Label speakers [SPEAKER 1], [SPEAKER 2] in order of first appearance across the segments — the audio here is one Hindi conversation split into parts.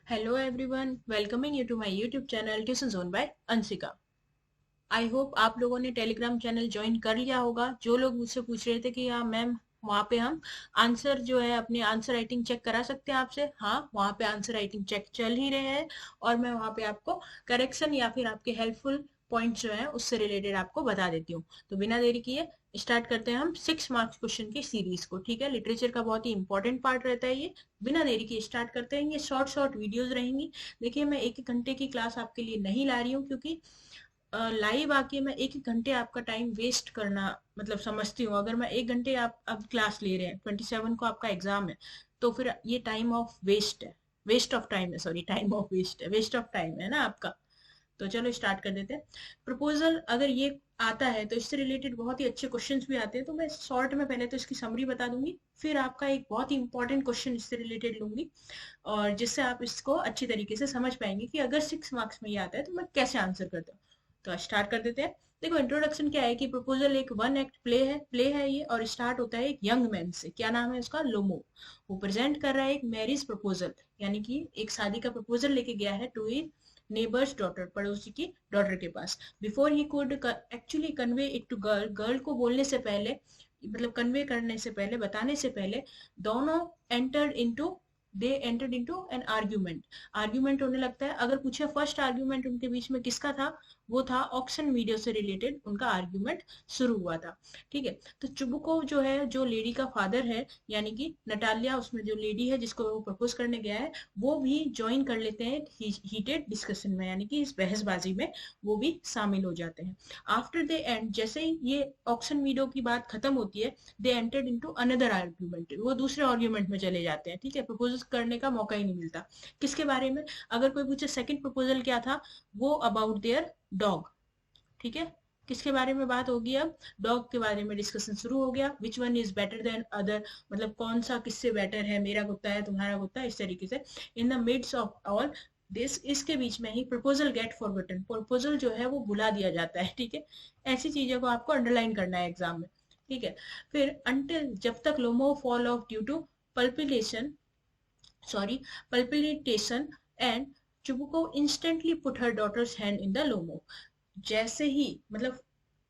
[SPEAKER 1] Hello everyone, welcoming you to my YouTube channel Tuition Zone by Anshika. I hope आप लोगों ने टेलीग्राम चैनल ज्वाइन कर लिया होगा। जो लोग मुझसे पूछ रहे थे कि हाँ मैम वहाँ पे हम आंसर जो है अपनी आंसर राइटिंग चेक करा सकते हैं आपसे, हाँ वहाँ पे आंसर राइटिंग चेक चल ही रहे हैं और मैं वहाँ पे आपको करेक्शन या फिर आपके हेल्पफुल पॉइंट्स जो है उससे रिलेटेड आपको बता देती हूँ। तो बिना देरी किए स्टार्ट करते हैं हम 6 मार्क्स क्वेश्चन की सीरीज को। ठीक है, लिटरेचर का बहुत ही इंपॉर्टेंट पार्ट रहता है ये। बिना देरी के स्टार्ट करते हैं। ये शॉर्ट शॉर्ट वीडियोस रहेंगी। देखिए, मैं एक एक घंटे की क्लास आपके लिए नहीं ला रही हूँ, क्योंकि लाइव आके मैं एक एक घंटे आपका टाइम वेस्ट करना मतलब समझती हूँ। अगर मैं एक घंटे आप अब क्लास ले रहे हैं, 27 को आपका एग्जाम है, तो फिर ये टाइम ऑफ वेस्ट है, वेस्ट ऑफ टाइम है, सॉरी टाइम ऑफ वेस्ट है, वेस्ट ऑफ टाइम है ना आपका। तो चलो स्टार्ट कर देते हैं। प्रपोजल अगर ये आता है तो इससे रिलेटेड बहुत ही अच्छे क्वेश्चंस भी आते हैं। तो मैं शॉर्ट में पहले तो इसकी समरी बता दूंगी, फिर आपका एक बहुत ही इंपॉर्टेंट क्वेश्चन इससे रिलेटेड लूंगी, और जिससे आप इसको अच्छी तरीके से समझ पाएंगे कि अगर 6 मार्क्स में ये आता है तो मैं कैसे आंसर करता हूँ। तो स्टार्ट कर देते हैं। देखो, इंट्रोडक्शन क्या है कि प्रपोजल एक वन एक्ट प्ले है ये, और स्टार्ट होता है एक यंग मैन से। क्या नाम है उसका? लोमो। वो प्रेजेंट कर रहा है एक मैरिज प्रपोजल, यानी कि एक शादी का प्रपोजल लेके गया है टू हिज नेबर्स डॉटर, पड़ोसी की डॉटर के पास। Before he could actually convey it to girl, girl को बोलने से पहले, मतलब कन्वे करने से पहले, बताने से पहले, दोनों entered into they entered into an argument. Argument होने लगता है। अगर पूछे फर्स्ट आर्ग्यूमेंट उनके बीच में किसका था, वो था ऑक्शन वीडियो से रिलेटेड उनका आर्ग्यूमेंट शुरू हुआ था। ठीक है, तो चुबुकोव जो है, जो लेडी का फादर है, यानी कि नटालिया, उसमें जो लेडी है जिसको वो प्रपोज करने गया है, वो भी ज्वाइन कर लेते हैं हीटेड डिस्कशन में, यानी कि इस बहसबाजी में वो भी शामिल हो जाते हैं। आफ्टर दे एंड, जैसे ही ये ऑक्शन वीडियो की बात खत्म होती है, they entered into another argument, वो दूसरे आर्ग्यूमेंट में चले जाते हैं। ठीक है, प्रपोज करने का मौका ही नहीं मिलता। किसके बारे में? अगर कोई पूछे सेकंड प्रपोजल क्या था, वो अबाउट देयर डॉग। ठीक है, किसके बारे में बात होगी अब? डॉग के बारे में डिस्कशन शुरू हो गया। Which one is better than other, मतलब कौन सा किससे बेटर है, मेरा कुत्ता है तुम्हारा कुत्ता, इस तरीके से। In the midst of all this, इसके बीच में ही प्रपोजल गेट फॉरगॉटन, प्रपोजल जो है वो भुला दिया जाता है। ठीक है, ऐसी चीजों को आपको अंडरलाइन करना है एग्जाम में। ठीक है, फिर अंटिल, जब तक Lomov fall off due to palpitation, sorry palpitation and Chubukov instantly put her daughter's hand in the Lomov. जैसे ही मतलब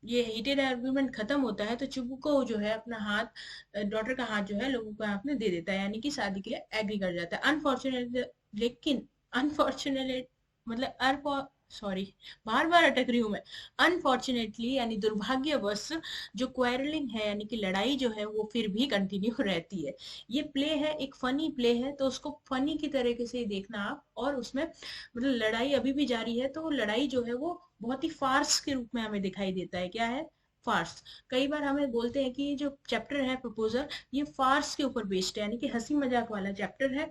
[SPEAKER 1] ये हीटेड आर्ग्यूमेंट खत्म होता है, तो चुबुको जो है अपना हाथ, डॉटर का हाथ जो है लोगों के हाथ में दे देता है, यानी कि शादी के लिए एग्री कर जाता है। अनफॉर्चुनेट, लेकिन अनफॉर्चुनेट मतलब सॉरी, बार बार अटक रही हूँ मैं। अनफॉर्चुनेटली यानी दुर्भाग्यवश, जो क्वेरलिंग है यानी कि लड़ाई जो है वो फिर भी कंटिन्यू रहती है। ये प्ले है, एक फनी प्ले है, तो उसको फनी की तरीके से ही देखना आप। और उसमें मतलब लड़ाई अभी भी जारी है, तो वो लड़ाई जो है वो बहुत ही फार्स के रूप में हमें दिखाई देता है। क्या है? फार्स। कई बार हमें बोलते हैं कि ये जो चैप्टर है प्रपोजल, ये फार्स के ऊपर बेस्ड है, यानी कि हंसी मजाक वाला चैप्टर है।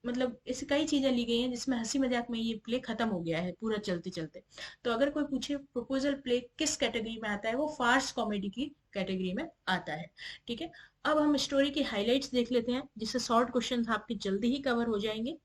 [SPEAKER 1] मतलब ऐसी कई चीजें ली गई हैं जिसमें हंसी मजाक में ये प्ले खत्म हो गया है पूरा चलते चलते। तो अगर कोई पूछे प्रपोजल प्ले किस कैटेगरी में आता है, वो फार्स कॉमेडी की कैटेगरी में आता है। ठीक है, अब हम स्टोरी की हाइलाइट्स देख लेते हैं, जिससे शॉर्ट क्वेश्चन आपके जल्दी ही कवर हो जाएंगे।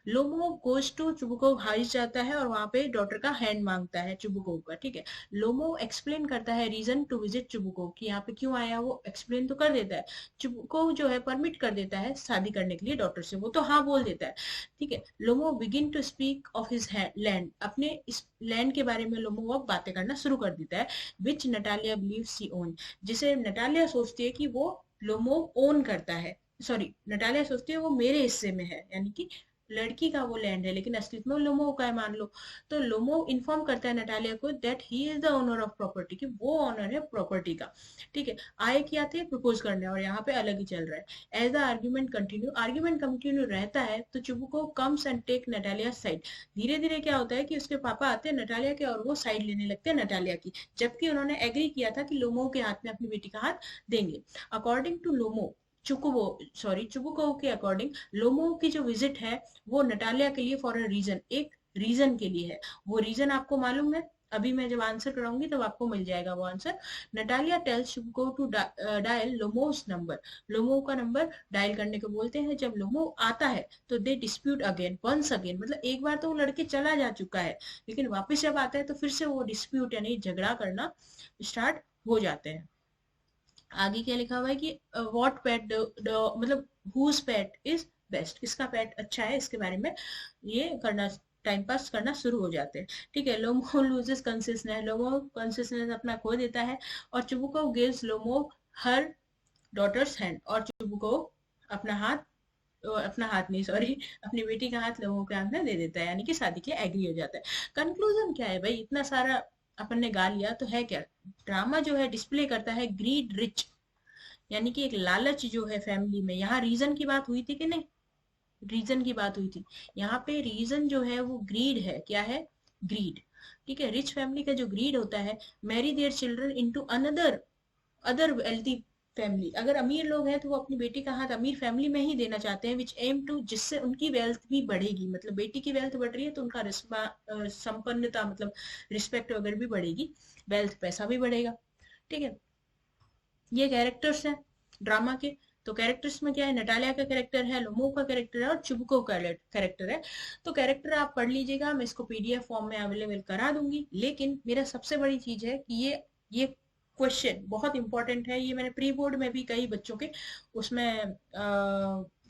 [SPEAKER 1] लोमो गोज टू चुबुकोव हाउस जाता है और वहां पे डॉटर का हैंड मांगता है चुबुकोव का। ठीक है, लोमो एक्सप्लेन करता है रीजन टू विजिट चुबुकोव, कि यहाँ पे क्यों आया, वो एक्सप्लेन तो कर देता है। चुबुकोव जो है परमिट कर देता है शादी करने के लिए डॉटर से, वो तो हाँ बोल देता है। ठीक है, Lomov begin to speak of his land, अपने इस लैंड के बारे में लोमो अब बातें करना शुरू कर देता है। विच नटालिया बिलीव सी ओन, जिसे नटालिया सोचती है कि वो लोमो ओन करता है। सॉरी, नटालिया सोचती है वो मेरे हिस्से में है, यानी कि लड़की का वो लैंड है, लेकिन असलियत में लोमो का है, मान लो। तो लोमो इन्फॉर्म करता है नटालिया को that he is the owner of property, कि वो ओनर है प्रॉपर्टी का। ठीक है, आए क्या थे? प्रपोज करने, और यहाँ पे अलग ही चल रहा है। एज द आर्ग्यूमेंट कंटिन्यू रहता है, तो Chubukov comes and take Natalia side. धीरे धीरे क्या होता है कि उसके पापा आते हैं नटालिया के, और वो साइड लेने लगते हैं नटालिया की, जबकि उन्होंने एग्री किया था कि लोमो के हाथ में अपनी बेटी का हाथ देंगे। अकॉर्डिंग टू लोमो, चुबुको के अकॉर्डिंग, लोमो की जो विजिट है वो नटालिया के लिए फॉर अ रीजन, एक रीजन के लिए है। वो रीजन आपको मालूम है, अभी मैं जब आंसर कराऊंगी तब आपको मिल जाएगा वो answer. Natalia tells Chubukov to dial Lomov's number, Lomov का नंबर डायल करने को बोलते हैं। जब लोमो आता है तो दे डिस्प्यूट अगेन, वंस अगेन, मतलब एक बार तो वो लड़के चला जा चुका है, लेकिन वापस जब आता है तो फिर से वो डिस्प्यूट यानी झगड़ा करना स्टार्ट हो जाते हैं। आगे क्या लिखा हुआ है कि व्हाट पेट मतलब हुज पेट इज बेस्ट, किसका पेट अच्छा है, इसके बारे में ये करना, टाइम पास करना शुरू हो जाते हैं। ठीक है, लोमो लूजेस कंसिस्टेंस, लोमो कंसिस्टेंस अपना खो देता है, और चुबुको गिव्स लोमो हर डॉटर्स हैंड, और चुबुको अपना हाथ, अपना हाथ नहीं सॉरी, अपनी बेटी का हाथ लोगों के हाथ में दे देता है, यानी कि शादी के लिए एग्री हो जाता है। कंक्लूजन क्या है भाई, इतना सारा अपन ने गा लिया तो है क्या, ड्रामा जो है डिस्प्ले करता है ग्रीड रिच, यानी कि एक लालच जो है फैमिली में। यहाँ रीजन की बात हुई थी कि नहीं, रीजन की बात हुई थी, यहाँ पे रीजन जो है वो ग्रीड है, क्या है, ग्रीड। ठीक है, रिच फैमिली का जो ग्रीड होता है, marry their children into another other wealthy family, अगर अमीर लोग हैं तो वो अपनी बेटी का हाथ अमीर फैमिली में ही देना चाहते हैं, विच एम टू, जिससे उनकी वेल्थ भी बढ़ेगी, मतलब बेटी की वेल्थ बढ़ रही है तो उनका संपन्नता मतलब रिस्पेक्ट वगैरह भी बढ़ेगी, वेल्थ पैसा भी बढ़ेगा। ठीक है, ये कैरेक्टर्स हैं ड्रामा के। तो कैरेक्टर्स में क्या है, नटालिया का कैरेक्टर है, लोमो का कैरेक्टर है, और चुबुको का कैरेक्टर है। तो कैरेक्टर आप पढ़ लीजिएगा, मैं इसको पीडीएफ फॉर्म में अवेलेबल करा दूंगी। लेकिन मेरा सबसे बड़ी चीज है कि ये क्वेश्चन बहुत इंपॉर्टेंट है, ये मैंने प्री बोर्ड में भी कई बच्चों के उसमें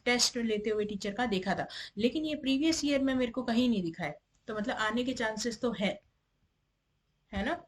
[SPEAKER 1] टेस्ट लेते हुए टीचर का देखा था, लेकिन ये प्रीवियस ईयर में मेरे को कहीं नहीं दिखा है, तो मतलब आने के चांसेस तो है ना।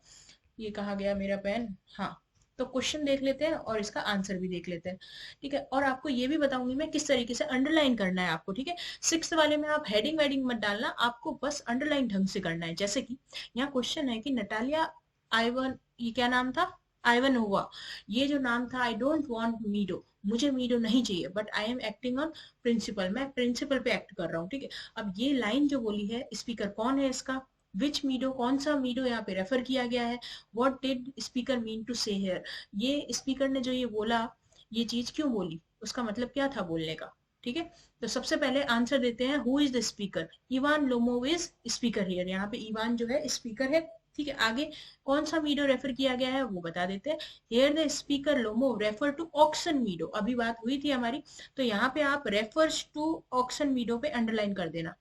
[SPEAKER 1] ये कहा गया मेरा पेन, हाँ। तो क्वेश्चन देख लेते हैं और इसका आंसर भी देख लेते हैं। ठीक है, और आपको ये भी बताऊंगी मैं किस तरीके से अंडरलाइन करना है आपको। ठीक है, सिक्स्थ वाले में आप हेडिंग वेडिंग मत डालना, आपको बस अंडरलाइन ढंग से करना है। जैसे कि यहाँ क्वेश्चन है कि नटालिया आइवन, ये क्या नाम था, आइवन हुआ, ये जो नाम था, आई डोंट वांट मीडो, मुझे मीडो नहीं चाहिए, but I am acting on principle, मैं प्रिंसिपल पे एक्ट कर रहा हूँ। ठीक है, अब ये लाइन जो बोली है, स्पीकर कौन है इसका, विच मीडो, कौन सा मीडो यहाँ पे रेफर किया गया है, what did speaker mean to say here, ये स्पीकर ने जो ये बोला, ये चीज क्यों बोली, उसका मतलब क्या था बोलने का। ठीक है, तो सबसे पहले आंसर देते हैं, who is the speaker, Ivan Lomov is speaker here, यहाँ पे इवान जो है स्पीकर है। ठीक है, आगे कौन सा मीडो रेफर किया गया है वो बता देते हैं, here the speaker Lomov refer to oxen meadow, अभी बात हुई थी हमारी, तो यहाँ पे आप रेफर्स टू ऑक्सन मीडो पे अंडरलाइन कर देना।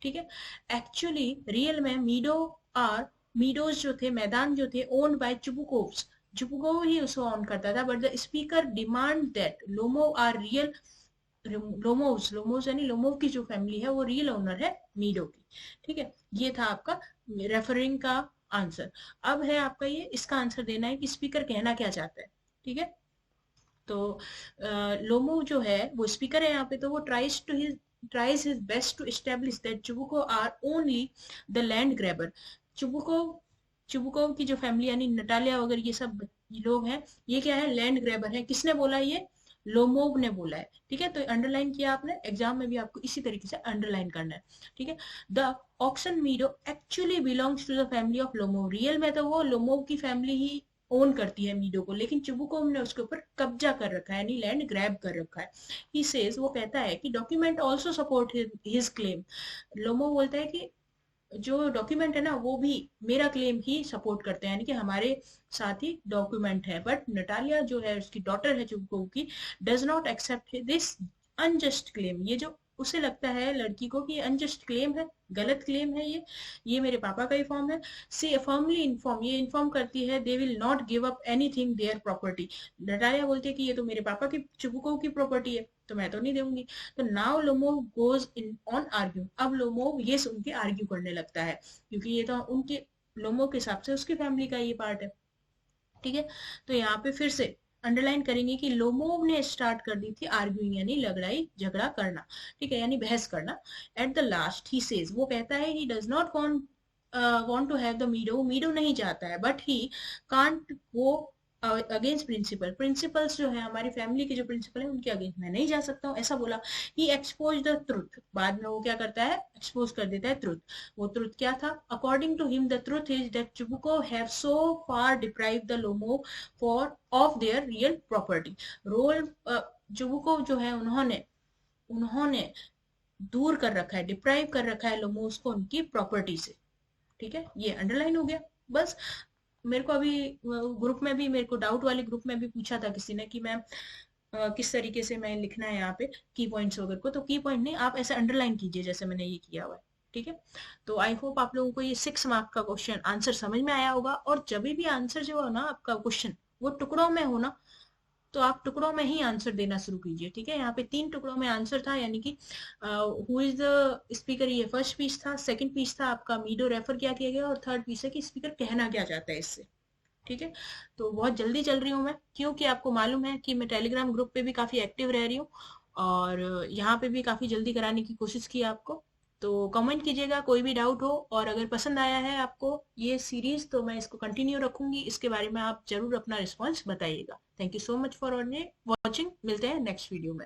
[SPEAKER 1] ठीक है, एक्चुअली रियल में मीडो आर, मीडोज जो थे, मैदान जो थे, ओन्ड बाय चुबुकोव्स, चुबुकोव ही उसको ऑन करता था, but the speaker demand that Lomov are real, Lomovs, Lomovs यानी लोमोव की जो फैमिली है वो रियल ओनर है मीडो की। ठीक है, ये था आपका रेफरिंग का आंसर। अब है आपका ये, इसका आंसर देना है कि स्पीकर कहना क्या चाहता है। ठीक है, तो लोमो जो है वो स्पीकर है यहाँ पे, तो वो tries his best to establish that चुबुको are only the land grabber। चुबुको चुबुको की जो फैमिली यानी नटालिया वगैरह ये सब लोग हैं, ये क्या है, लैंड ग्रैबर है। किसने बोला, ये लोमोव ने बोला है। ठीक है, तो अंडरलाइन किया आपने, एग्जाम में भी आपको इसी तरीके से अंडरलाइन करना है। ठीक है, the oxen meadow actually belongs to the family of Lomov, real में तो वो लोमोव की फैमिली ही ओन करती है मीडो को, लेकिन चुबुकोव ने उसके ऊपर कब्जा कर रखा है, यानी लैंड ग्रैब कर रखा है। ही सेज, वो कहता है कि document also support his claim, Lomov बोलता है कि जो डॉक्यूमेंट है ना वो भी मेरा क्लेम ही सपोर्ट करते हैं, यानी कि हमारे साथ ही डॉक्यूमेंट है। बट नटालिया जो है उसकी डॉटर है चुबुकोव की, does not accept this unjust claim, ये जो उसे लगता है लड़की को कि ये अनजस्ट क्लेम है, गलत क्लेम है, ये मेरे पापा का ही फॉर्म है। सी फर्मली इन्फॉर्म, ये इन्फॉर्म करती है, they will not give up anything their property, Natalia बोलती है कि ये तो मेरे पापा की, चुबुकोव की प्रॉपर्टी है, तो मैं तो नहीं दूंगी। तो now Lomov goes in on argue, अब लोमोव ये सुन के आर्ग्यू करने लगता है, क्योंकि ये तो उनके, लोमोव के हिसाब से उसकी फैमिली का ये पार्ट है। ठीक है, तो यहाँ पे फिर से अंडरलाइन करेंगे कि लोमोव ने स्टार्ट कर दी थी आर्ग्यूइंग, यानी लड़ाई झगड़ा करना। ठीक है, यानी बहस करना। At the last he says, वो कहता है he does not want to have the meadow, meadow नहीं चाहता है, but he can't go against principle, principles जो है हमारी फैमिली के जो प्रिंसिपल है उनके अगेंस्ट मैं नहीं जा सकता हूँ, ऐसा बोला। ही एक्सपोज द ट्रुथ, बाद में वो क्या करता है, एक्सपोज कर देता है ट्रुथ। वो ट्रुथ क्या था, according to him the truth is that Chubukov have so far deprive the Lomov for of their real property, रोल चुबुको जो है उन्होंने उन्होंने दूर कर रखा है, डिप्राइव कर रखा है लोमोस को उनकी प्रॉपर्टी से। ठीक है, ये अंडरलाइन हो गया। बस मेरे को अभी ग्रुप में भी, मेरे को डाउट वाले ग्रुप में भी पूछा था किसी ने कि मैम किस तरीके से मैं लिखना है यहाँ पे की पॉइंट्स वगैरह को, तो की पॉइंट नहीं, आप ऐसे अंडरलाइन कीजिए जैसे मैंने ये किया हुआ है। ठीक है, तो आई होप आप लोगों को ये 6 मार्क का क्वेश्चन आंसर समझ में आया होगा। और जब भी आंसर जो है ना आपका क्वेश्चन वो टुकड़ों में हो ना, तो आप टुकड़ों में ही आंसर देना शुरू कीजिए। ठीक है, यहाँ पे 3 टुकड़ों में आंसर था, यानी कि हु इज द स्पीकर, ये फर्स्ट पीस था। सेकंड पीस था आपका मीडो रेफर क्या किया गया, और थर्ड पीस है कि स्पीकर कहना क्या चाहता है इससे। ठीक है, तो बहुत जल्दी चल रही हूँ मैं, क्योंकि आपको मालूम है कि मैं टेलीग्राम ग्रुप पे भी काफी एक्टिव रह रही हूँ, और यहाँ पे भी काफी जल्दी कराने की कोशिश की आपको। तो कमेंट कीजिएगा कोई भी डाउट हो, और अगर पसंद आया है आपको ये सीरीज तो मैं इसको कंटिन्यू रखूंगी, इसके बारे में आप जरूर अपना रिस्पॉन्स बताइएगा। Thank you so much for watching, मिलते हैं नेक्स्ट वीडियो में।